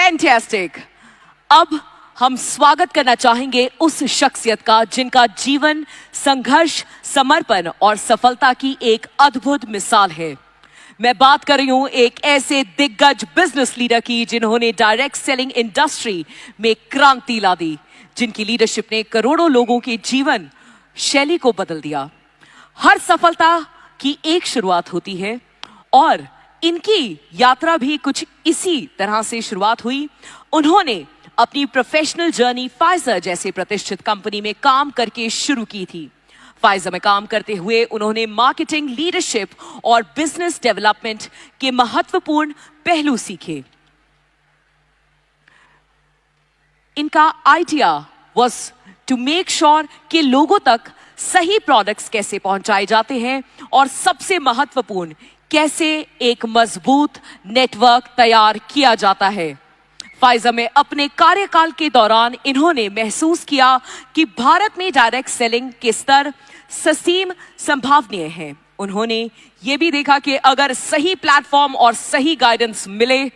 Fantastic. अब हम स्वागत करना चाहेंगे उस शख्सियत का जिनका जीवन संघर्ष, समर्पण और सफलता की एक अद्भुत मिसाल है। मैं बात कर रही हूं एक ऐसे दिग्गज बिजनेस लीडर की जिन्होंने डायरेक्ट सेलिंग इंडस्ट्री में क्रांति ला दी, जिनकी लीडरशिप ने करोड़ों लोगों के जीवन शैली को बदल दिया। हर सफलता की एक शुरुआत होती है और इनकी यात्रा भी कुछ इसी तरह से शुरुआत हुई। उन्होंने अपनी प्रोफेशनल जर्नी फाइजर जैसे प्रतिष्ठित कंपनी में काम करके शुरू की थी। फाइजर में काम करते हुए उन्होंने मार्केटिंग, लीडरशिप और बिजनेस डेवलपमेंट के महत्वपूर्ण पहलू सीखे। इनका idea was to make sure कि लोगों तक सही प्रोडक्ट्स कैसे पहुंचाए जाते हैं और सबसे महत्वपूर्ण, कैसे एक मजबूत नेटवर्क तैयार किया जाता है। फाइजर में अपने कार्यकाल के दौरान इन्होंने महसूस किया कि भारत में डायरेक्ट सेलिंग के स्तर ससीम संभावनीय हैं। उन्होंने ये भी देखा कि अगर सही प्लेटफॉर्म और सही गाइडेंस मिले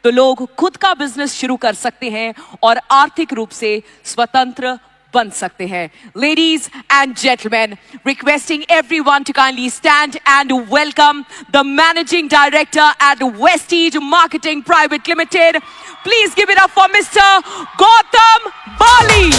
तो लोग खुद का बिजनेस शुरू कर सकते हैं और आर्थिक रूप से स्वतंत्र बन सकते हैं। Ladies and gentlemen, requesting everyone to kindly stand and welcome the Managing Director at Vestige Marketing Private Limited. Please give it up for Mr. Gautam Bali.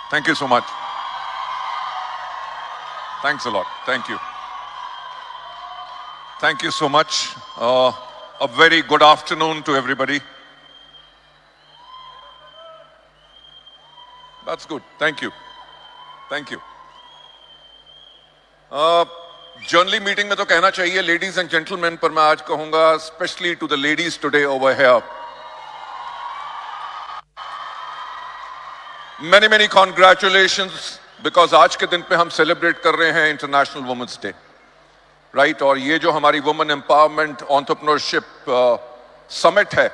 Thank you so much. Thanks a lot. Thank you. Thank you so much. A very good afternoon to everybody. That's good. Thank you. Thank you. Journally meeting में तो कहना चाहिए ladies and gentlemen, पर मैं आज कहूँगा especially to the ladies today over here. Many congratulations because आज के दिन पे हम सेलिब्रेट कर रहे हैं इंटरनेशनल वुमेन्स डे, राइट। और ये जो हमारी वुमेन एम्पावरमेंट एंटरप्रेन्योरशिप समिट है,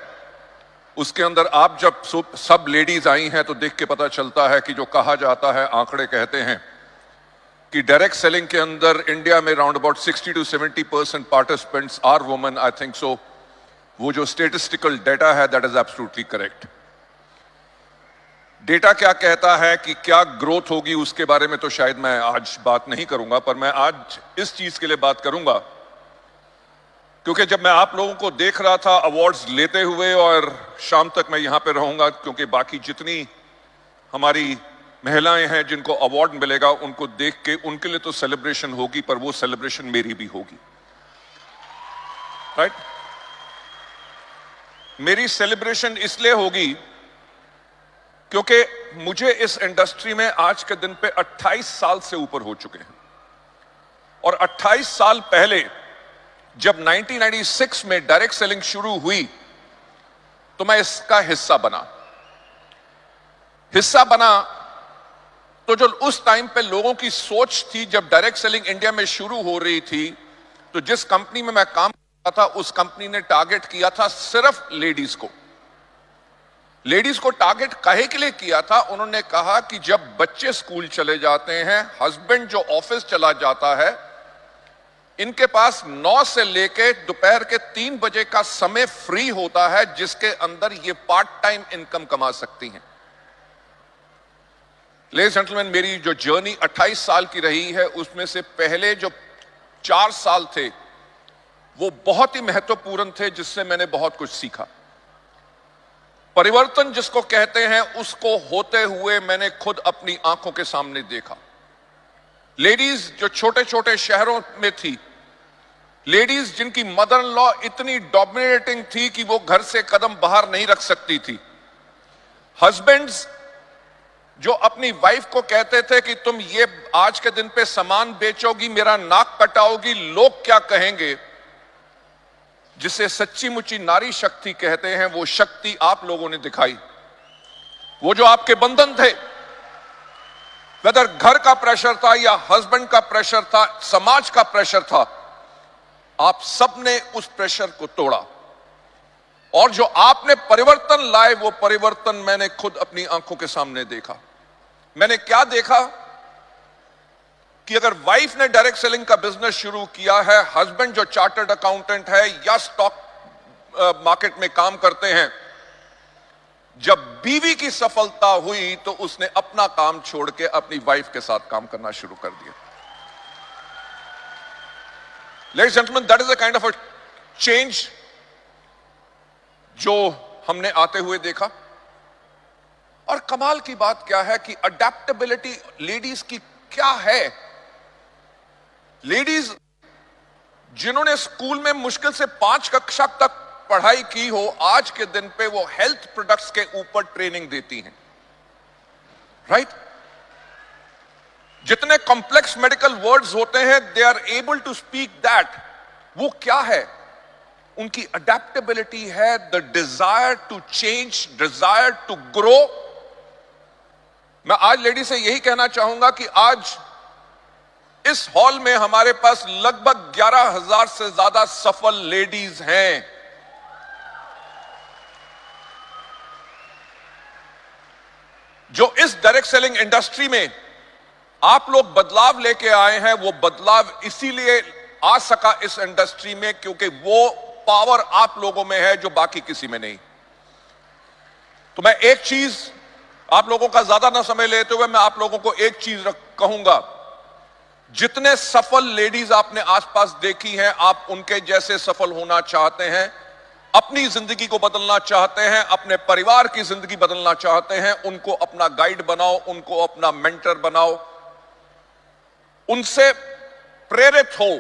उसके अंदर आप जब सब लेडीज आई हैं तो देख के पता चलता है कि जो कहा जाता है, आंकड़े कहते हैं कि डायरेक्ट सेलिंग के अंदर इंडिया में round about 60 to 70% participants are women. I think so वो जो स्टेटिस्टिकल डेटा है that is absolutely correct. Data क्या कहता है कि क्या ग्रोथ होगी उसके बारे में तो शायद मैं आज बात नहीं करूंगा, पर मैं आज इस चीज के लिए बात करूंगा क्योंकि जब मैं आप लोगों को देख रहा था अवार्ड्स लेते हुए, और शाम तक मैं यहां पे रहूंगा क्योंकि बाकी जितनी हमारी महिलाएं हैं जिनको अवार्ड मिलेगा उनको देख के उनके लिए तो सेलिब्रेशन होगी, पर वो सेलिब्रेशन मेरी भी होगी, राइट। मेरी सेलिब्रेशन इसलिए होगी क्योंकि मुझे इस इंडस्ट्री में आज के दिन पे 28 साल से ऊपर हो चुके हैं, और 28 साल पहले जब 1996 में डायरेक्ट सेलिंग शुरू हुई तो मैं इसका हिस्सा बना। तो जो उस टाइम पे लोगों की सोच थी, जब डायरेक्ट सेलिंग इंडिया में शुरू हो रही थी, तो जिस कंपनी में मैं काम करता था उस कंपनी ने टारगेट किया था सिर्फ लेडीज को। लेडीज को टारगेट काहे के लिए किया था? उन्होंने कहा कि जब बच्चे स्कूल चले जाते हैं, हस्बैंड जो ऑफिस चला जाता है, इनके पास 9 से लेके दोपहर के 3 बजे का समय फ्री होता है जिसके अंदर ये पार्ट टाइम इनकम कमा सकती हैं। लेडीज एंड जेंटलमैन, मेरी जो जर्नी 28 साल की रही है उसमें से पहले जो 4 साल थे वो बहुत ही महत्वपूर्ण थे, जिससे मैंने बहुत कुछ सीखा। परिवर्तन जिसको कहते हैं उसको होते हुए मैंने खुद अपनी आंखों के सामने देखा। लेडीज जो छोटे छोटे शहरों में थी, लेडीज जिनकी मदर इन लॉ इतनी डोमिनेटिंग थी कि वो घर से कदम बाहर नहीं रख सकती थी, हस्बैंड्स जो अपनी वाइफ को कहते थे कि तुम ये आज के दिन पे सामान बेचोगी, मेरा नाक कटाओगी, लोग क्या कहेंगे, जिसे सच्ची मुच्ची नारी शक्ति कहते हैं, वो शक्ति आप लोगों ने दिखाई। वो जो आपके बंधन थे, वेदर घर का प्रेशर था या हस्बैंड का प्रेशर था, समाज का प्रेशर था, आप सबने उस प्रेशर को तोड़ा और जो आपने परिवर्तन लाए वो परिवर्तन मैंने खुद अपनी आंखों के सामने देखा। मैंने क्या देखा कि अगर वाइफ ने डायरेक्ट सेलिंग का बिजनेस शुरू किया है, हस्बैंड जो चार्टर्ड अकाउंटेंट है या स्टॉक मार्केट में काम करते हैं, जब बीवी की सफलता हुई तो उसने अपना काम छोड़ के अपनी वाइफ के साथ काम करना शुरू कर दिया। Ladies and gentleman, that is a kind of a change जो हमने आते हुए देखा। और कमाल की बात क्या है कि अडेप्टेबिलिटी लेडीज की क्या है। लेडीज जिन्होंने स्कूल में मुश्किल से 5 कक्षा तक पढ़ाई की हो, आज के दिन पे वो हेल्थ प्रोडक्ट्स के ऊपर ट्रेनिंग देती हैं, राइट? जितने कॉम्प्लेक्स मेडिकल वर्ड्स होते हैं, they are able to speak that. वो क्या है? उनकी अडेप्टेबिलिटी है, the desire to change, desire to grow. मैं आज लेडी से यही कहना चाहूंगा कि आज इस हॉल में हमारे पास लगभग 11,000 से ज्यादा सफल लेडीज हैं। जो इस डायरेक्ट सेलिंग इंडस्ट्री में आप लोग बदलाव लेके आए हैं, वो बदलाव इसीलिए आ सका इस इंडस्ट्री में क्योंकि वो पावर आप लोगों में है जो बाकी किसी में नहीं। तो मैं एक चीज आप लोगों का ज्यादा ना समय लेते हुए मैं आप लोगों को एक चीज कहूंगा, जितने सफल लेडीज आपने आसपास देखी हैं, आप उनके जैसे सफल होना चाहते हैं, अपनी जिंदगी को बदलना चाहते हैं, अपने परिवार की जिंदगी बदलना चाहते हैं, उनको अपना गाइड बनाओ, उनको अपना मेंटर बनाओ, उनसे प्रेरित हो।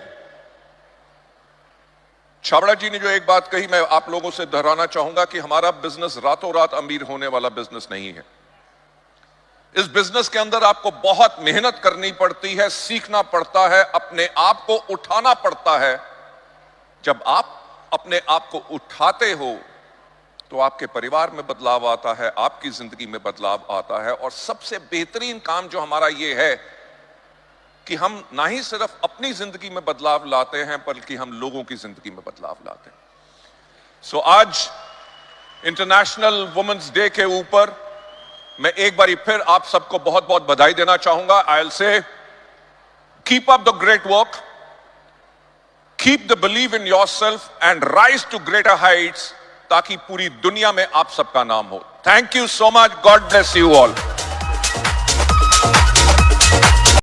छाबड़ा जी ने जो एक बात कही, मैं आप लोगों से दोहराना चाहूंगा कि हमारा बिजनेस रातों रात अमीर होने वाला बिजनेस नहीं है। इस बिजनेस के अंदर आपको बहुत मेहनत करनी पड़ती है, सीखना पड़ता है, अपने आप को उठाना पड़ता है। जब आप अपने आप को उठाते हो तो आपके परिवार में बदलाव आता है, आपकी जिंदगी में बदलाव आता है। और सबसे बेहतरीन काम जो हमारा ये है कि हम ना ही सिर्फ अपनी जिंदगी में बदलाव लाते हैं बल्कि हम लोगों की जिंदगी में बदलाव लाते हैं। सो आज इंटरनेशनल वुमेन्स डे के ऊपर मैं एक बारी फिर आप सबको बहुत बहुत बधाई देना चाहूंगा। I will say keep up the great work, keep the believe in yourself and rise to greater heights, ताकि पूरी दुनिया में आप सबका नाम हो। Thank you so much, God bless you all.